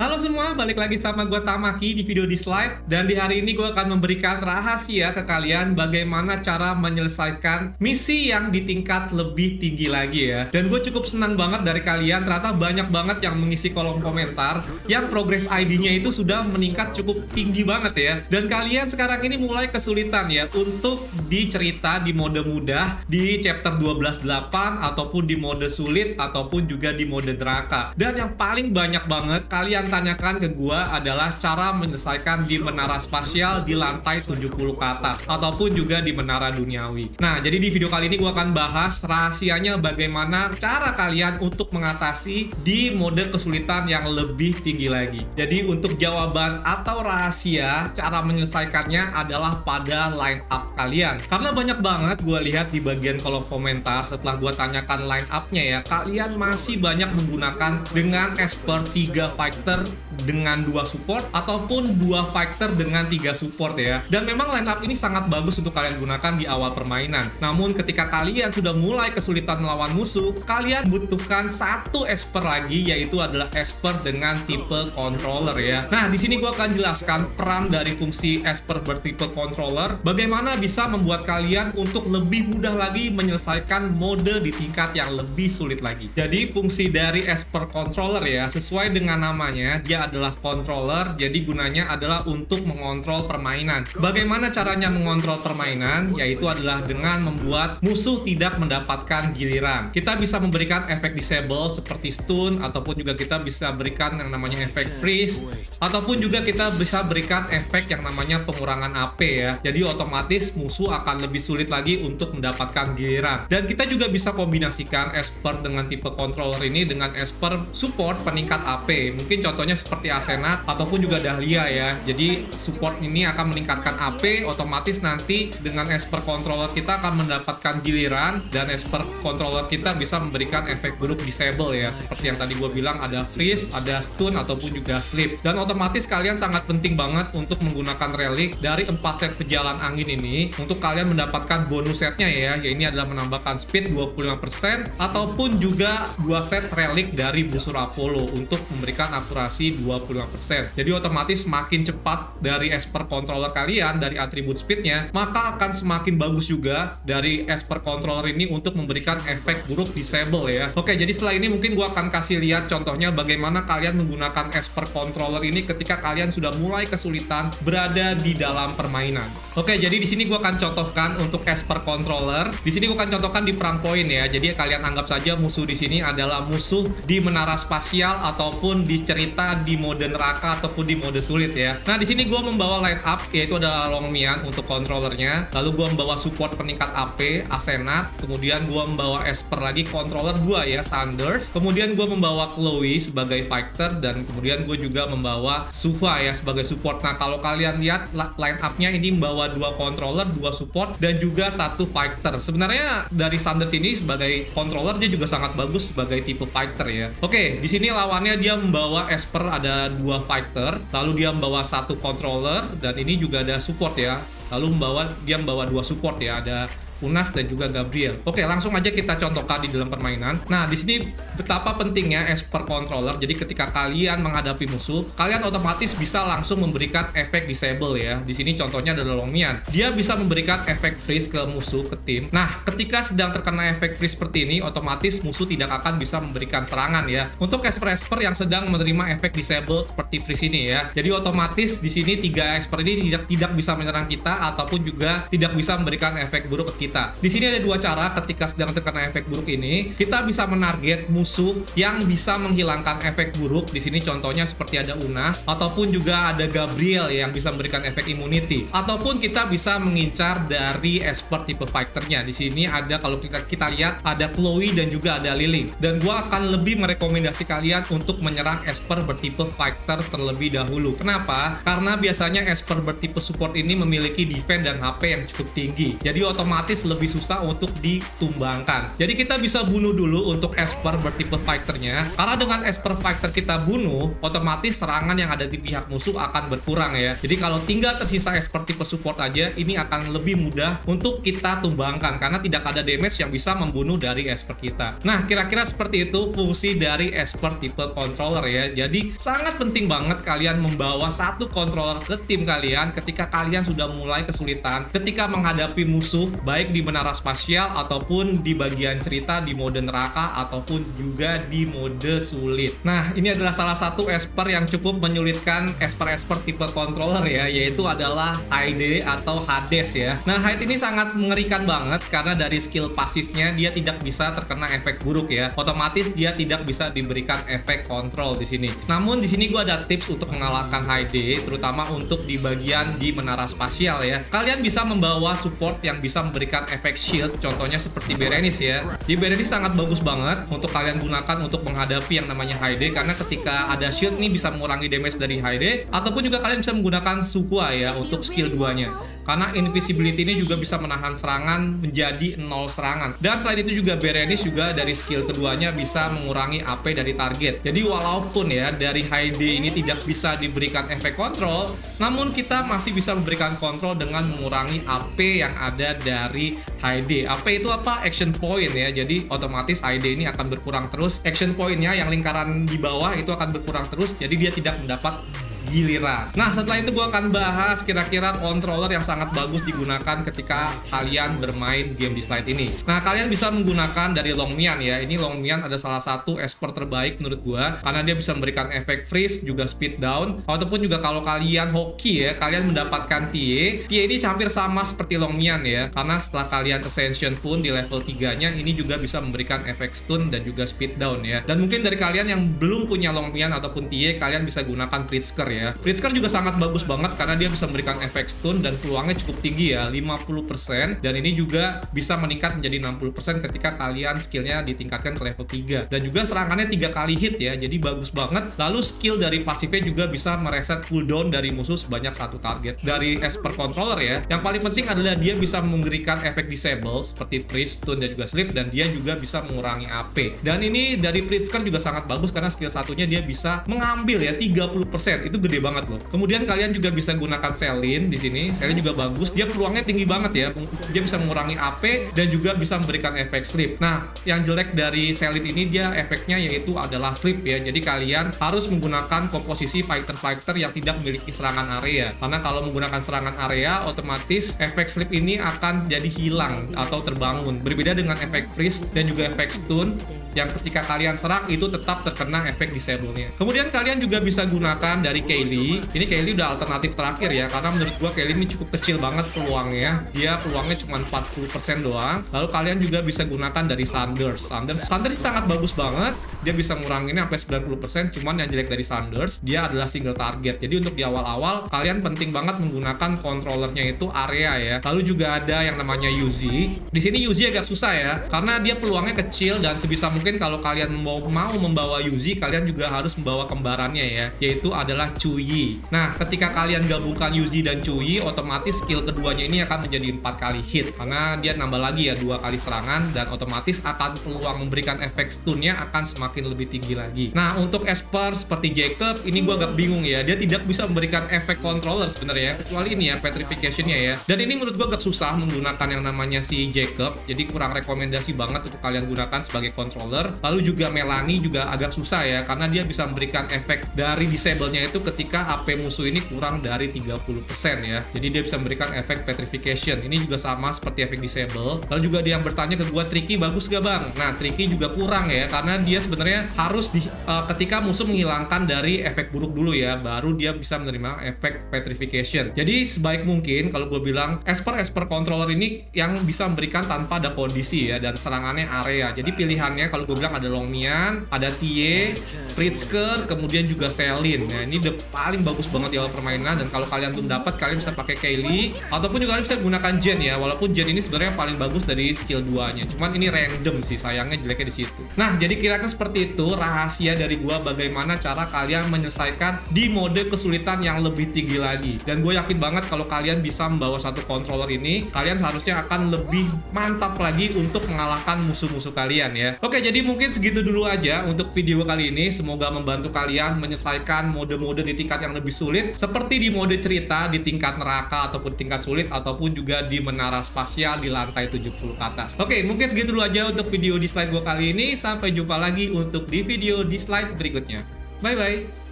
Halo semua, balik lagi sama gue Tamaki di video di slide. Dan di hari ini gue akan memberikan rahasia ke kalian bagaimana cara menyelesaikan misi yang di tingkat lebih tinggi lagi ya. Dan gue cukup senang banget dari kalian, ternyata banyak banget yang mengisi kolom komentar yang progress ID-nya itu sudah meningkat cukup tinggi banget ya. Dan kalian sekarang ini mulai kesulitan ya untuk dicerita di mode mudah, di chapter 12.8 ataupun di mode sulit ataupun juga di mode neraka. Dan yang paling banyak banget kalian tanyakan ke gua adalah cara menyelesaikan di menara spasial di lantai 70 ke atas ataupun juga di menara duniawi. Nah, jadi di video kali ini gua akan bahas rahasianya bagaimana cara kalian untuk mengatasi di mode kesulitan yang lebih tinggi lagi. Jadi untuk jawaban atau rahasia cara menyelesaikannya adalah pada line up kalian. Karena banyak banget gua lihat di bagian kolom komentar setelah gua tanyakan line up-nya ya, kalian masih banyak menggunakan dengan Esper 3 fighter dengan 2 support ataupun 2 fighter dengan 3 support ya. Dan memang line up ini sangat bagus untuk kalian gunakan di awal permainan. Namun ketika kalian sudah mulai kesulitan melawan musuh, kalian butuhkan satu Esper lagi, yaitu adalah Esper dengan tipe controller ya. Nah, di sini gue akan jelaskan peran dari fungsi Esper bertipe controller, bagaimana bisa membuat kalian untuk lebih mudah lagi menyelesaikan mode di tingkat yang lebih sulit lagi. Jadi fungsi dari Esper controller ya, sesuai dengan namanya, dia adalah controller, jadi gunanya adalah untuk mengontrol permainan. Bagaimana caranya mengontrol permainan? Yaitu adalah dengan membuat musuh tidak mendapatkan giliran. Kita bisa memberikan efek disable seperti stun, ataupun juga kita bisa berikan yang namanya efek freeze, ataupun juga kita bisa berikan efek yang namanya pengurangan AP ya. Jadi otomatis musuh akan lebih sulit lagi untuk mendapatkan giliran. Dan kita juga bisa kombinasikan Esper dengan tipe controller ini dengan Esper support peningkat AP. Mungkin contohnya seperti Asenat ataupun juga Dahlia ya. Jadi support ini akan meningkatkan AP, otomatis nanti dengan Esper controller kita akan mendapatkan giliran, dan Esper controller kita bisa memberikan efek buruk disable ya. Seperti yang tadi gue bilang, ada freeze, ada stun ataupun juga sleep. Dan otomatis kalian sangat penting banget untuk menggunakan relic dari 4 set pejalan angin ini untuk kalian mendapatkan bonus setnya ya. Ya, ini adalah menambahkan speed 25% ataupun juga 2 set relic dari busur Apollo untuk memberikan akurasi 25%. Jadi otomatis semakin cepat dari Esper controller kalian dari atribut speednya, maka akan semakin bagus juga dari Esper controller ini untuk memberikan efek buruk disable ya. Oke, jadi setelah ini mungkin gua akan kasih lihat contohnya bagaimana kalian menggunakan Esper controller ini ketika kalian sudah mulai kesulitan berada di dalam permainan. Oke, jadi di sini gua akan contohkan untuk Esper controller. Di sini gua akan contohkan di perang poin ya. Jadi kalian anggap saja musuh di sini adalah musuh di menara spasial ataupun di cerita di mode neraka ataupun di mode sulit ya. Nah, di sini gue membawa line up, yaitu ada Longmian untuk controllernya, lalu gue membawa support peningkat AP Asenat, kemudian gue membawa Esper lagi controller 2 ya, Sanders, kemudian gue membawa Chloe sebagai fighter, dan kemudian gue juga membawa Suva ya sebagai support. Nah, kalau kalian lihat line up-nya ini membawa 2 controller, 2 support, dan juga 1 fighter. Sebenarnya dari Sanders ini sebagai controller dia juga sangat bagus sebagai tipe fighter ya. Oke, di sini lawannya dia membawa Esper ada 2 fighter, lalu dia membawa 1 controller, dan ini juga ada support ya. Lalu dia membawa 2 support ya, ada Unas dan juga Gabriel. Oke, langsung aja kita contohkan di dalam permainan. Nah, di sini betapa pentingnya Esper controller. Jadi ketika kalian menghadapi musuh, kalian otomatis bisa langsung memberikan efek disable ya. Di sini contohnya adalah Longmian. Dia bisa memberikan efek freeze ke musuh, ke tim. Nah, ketika sedang terkena efek freeze seperti ini, otomatis musuh tidak akan bisa memberikan serangan ya. Untuk Esper yang sedang menerima efek disable seperti freeze ini ya. Jadi otomatis di sini 3 Esper ini tidak bisa menyerang kita ataupun juga tidak bisa memberikan efek buruk ke kita. Di sini ada 2 cara ketika sedang terkena efek buruk ini. Kita bisa menarget musuh yang bisa menghilangkan efek buruk. Di sini contohnya seperti ada Unas ataupun juga ada Gabriel yang bisa memberikan efek immunity. Ataupun kita bisa mengincar dari Esper tipe fighternya. Di sini ada, kalau kita lihat ada Chloe dan juga ada Lily. Dan gua akan lebih merekomendasi kalian untuk menyerang Esper bertipe fighter terlebih dahulu. Kenapa? Karena biasanya Esper bertipe support ini memiliki defense dan HP yang cukup tinggi. Jadi otomatis otomatis lebih susah untuk ditumbangkan. Jadi kita bisa bunuh dulu untuk Esper bertipe fighternya, karena dengan Esper fighter kita bunuh, otomatis serangan yang ada di pihak musuh akan berkurang ya. Jadi kalau tinggal tersisa Esper tipe support aja, ini akan lebih mudah untuk kita tumbangkan karena tidak ada damage yang bisa membunuh dari Esper kita. Nah, kira-kira seperti itu fungsi dari Esper tipe controller ya. Jadi sangat penting banget kalian membawa satu controller ke tim kalian ketika kalian sudah mulai kesulitan ketika menghadapi musuh, baik di menara spasial ataupun di bagian cerita di mode neraka ataupun juga di mode sulit. Nah, ini adalah salah satu Esper yang cukup menyulitkan Esper tipe controller ya, yaitu adalah Hyde atau Hades ya. Nah, Hyde ini sangat mengerikan banget karena dari skill pasifnya dia tidak bisa terkena efek buruk ya. Otomatis dia tidak bisa diberikan efek kontrol di sini. Namun di sini gue ada tips untuk mengalahkan Hyde, terutama untuk di bagian di menara spasial ya. Kalian bisa membawa support yang bisa memberikan efek shield, contohnya seperti Berenice ya. Di Berenice sangat bagus banget untuk kalian gunakan untuk menghadapi yang namanya Hyde, karena ketika ada shield nih bisa mengurangi damage dari Hyde, ataupun juga kalian bisa menggunakan Sukua ya untuk skill 2-nya. Karena invisibility ini juga bisa menahan serangan menjadi 0 serangan. Dan selain itu juga Berenice juga dari skill keduanya bisa mengurangi AP dari target. Jadi walaupun ya dari Hyde ini tidak bisa diberikan efek kontrol, namun kita masih bisa memberikan kontrol dengan mengurangi AP yang ada dari Hyde. AP itu apa? Action point ya. Jadi otomatis Hyde ini akan berkurang terus. Action point-nya yang lingkaran di bawah itu akan berkurang terus. Jadi dia tidak mendapat giliran. Nah, setelah itu gue akan bahas kira-kira controller yang sangat bagus digunakan ketika kalian bermain game di slide ini. Nah, kalian bisa menggunakan dari Longmian ya. Ini Longmian ada salah satu Esper terbaik menurut gue, karena dia bisa memberikan efek freeze, juga speed down, ataupun juga kalau kalian hoki ya, kalian mendapatkan Tie. Tie ini hampir sama seperti Longmian ya, karena setelah kalian Ascension pun di level 3-nya, ini juga bisa memberikan efek stun dan juga speed down ya. Dan mungkin dari kalian yang belum punya Longmian ataupun Tie, kalian bisa gunakan Pritzker ya. Pritzker juga sangat bagus banget karena dia bisa memberikan efek stun dan peluangnya cukup tinggi ya, 50%, dan ini juga bisa meningkat menjadi 60% ketika kalian skillnya ditingkatkan ke level 3, dan juga serangannya 3 kali hit ya, jadi bagus banget. Lalu skill dari pasifnya juga bisa mereset cooldown dari musuh sebanyak 1 target. Dari Esper controller ya, yang paling penting adalah dia bisa memberikan efek disable seperti freeze, stun, dan juga sleep, dan dia juga bisa mengurangi AP. Dan ini dari Pritzker juga sangat bagus karena skill satunya dia bisa mengambil ya 30%, itu gede banget loh. Kemudian kalian juga bisa gunakan Selin di sini. Selin juga bagus. Dia peluangnya tinggi banget ya. Dia bisa mengurangi AP dan juga bisa memberikan efek sleep. Nah, yang jelek dari Selin ini dia efeknya yaitu adalah sleep ya. Jadi kalian harus menggunakan komposisi fighter-fighter yang tidak memiliki serangan area. Karena kalau menggunakan serangan area, otomatis efek sleep ini akan jadi hilang atau terbangun. Berbeda dengan efek freeze dan juga efek stun, yang ketika kalian serang itu tetap terkena efek disable-nya. Kemudian kalian juga bisa gunakan dari Kaylee. Ini Kaylee udah alternatif terakhir ya, karena menurut gua Kaylee ini cukup kecil banget peluangnya. Dia peluangnya cuma 40% doang. Lalu kalian juga bisa gunakan dari Sanders sangat bagus banget. Dia bisa nguranginnya sampai 90%, cuman yang jelek dari Sanders, dia adalah single target. Jadi untuk di awal-awal, kalian penting banget menggunakan controllernya itu area ya. Lalu juga ada yang namanya Yuzi. Di sini Yuzi agak susah ya, karena dia peluangnya kecil, dan sebisa mungkin kalau kalian mau membawa Yuzi, kalian juga harus membawa kembarannya ya, yaitu adalah Chuyi. Nah, ketika kalian gabungkan Yuzi dan Chuyi, otomatis skill keduanya ini akan menjadi 4 kali hit, karena dia nambah lagi ya 2 kali serangan, dan otomatis akan peluang memberikan efek stunnya akan semakin lebih tinggi lagi. Nah, untuk Esper seperti Jacob, ini gua agak bingung ya, dia tidak bisa memberikan efek controller sebenarnya, kecuali ini ya, petrification-nya ya. Dan ini menurut gua agak susah menggunakan yang namanya si Jacob, jadi kurang rekomendasi banget untuk kalian gunakan sebagai controller. Lalu juga Melanie juga agak susah ya, karena dia bisa memberikan efek dari disable-nya itu ketika AP musuh ini kurang dari 30% ya. Jadi dia bisa memberikan efek petrification. Ini juga sama seperti efek disable. Lalu juga dia yang bertanya ke gua, Tricky bagus gak bang? Nah, Tricky juga kurang ya, karena dia sebenarnya harus ketika musuh menghilangkan dari efek buruk dulu ya, baru dia bisa menerima efek petrification. Jadi sebaik mungkin kalau gue bilang Esper controller ini yang bisa memberikan tanpa ada kondisi ya, dan serangannya area. Jadi pilihannya kalau kalau gue bilang ada Longmian, ada Tie, Pritzker, kemudian juga Selin. Nah ini udah paling bagus banget di awal permainan, dan kalau kalian belum dapat, kalian bisa pakai Kaylee ataupun juga kalian bisa gunakan Jen ya. Walaupun Jen ini sebenarnya paling bagus dari skill 2-nya, cuman ini random sih, sayangnya jeleknya di situ. Nah jadi kira-kira seperti itu rahasia dari gua bagaimana cara kalian menyelesaikan di mode kesulitan yang lebih tinggi lagi. Dan gue yakin banget kalau kalian bisa membawa satu controller ini, kalian seharusnya akan lebih mantap lagi untuk mengalahkan musuh-musuh kalian ya. Oke, jadi mungkin segitu dulu aja untuk video kali ini. Semoga membantu kalian menyelesaikan mode-mode di tingkat yang lebih sulit, seperti di mode cerita di tingkat neraka ataupun tingkat sulit, ataupun juga di menara spasial di lantai 70 ke atas. Oke, mungkin segitu dulu aja untuk video di slide gue kali ini. Sampai jumpa lagi untuk di video di slide berikutnya. Bye bye.